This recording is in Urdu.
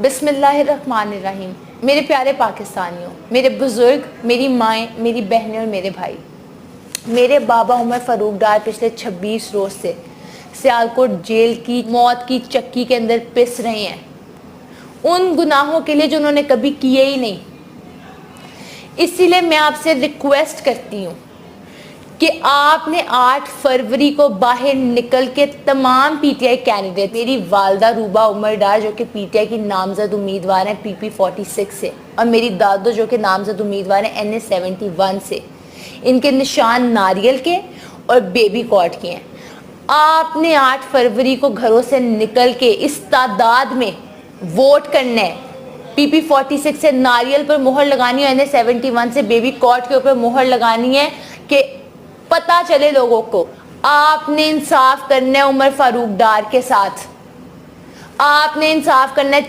بسم اللہ الرحمن الرحیم۔ میرے پیارے پاکستانیوں، میرے بزرگ، میری مائیں، میری بہنیں اور میرے بھائی، میرے بابا عمر فاروق ڈار پچھلے 26 روز سے سیالکوٹ جیل کی موت کی چکی کے اندر پس رہے ہیں، ان گناہوں کے لیے جو انہوں نے کبھی کیے ہی نہیں۔ اسی لیے میں آپ سے ریکویسٹ کرتی ہوں کہ آپ نے 8 فروری کو باہر نکل کے تمام پی ٹی آئی کینڈیڈیٹ، میری والدہ روبہ عمر ڈار جو کہ پی ٹی آئی کی نامزد امیدوار ہیں پی پی 46 سے، اور میری دادو جو کہ نامزد امیدوار ہیں این اے 71 سے، ان کے نشان ناریل کے اور بیبی کارڈ کے ہیں۔ آپ نے 8 فروری کو گھروں سے نکل کے اس تعداد میں ووٹ کرنا ہے، پی پی 46 سے ناریل پر مہر لگانی ہے، این اے 71 سے بیبی کارڈ کے اوپر مہر لگانی ہے کہ پتا چلے لوگوں کو آپ نے انصاف کرنا ہے عمر فاروق ڈار کے ساتھ، آپ نے انصاف کرنا ہے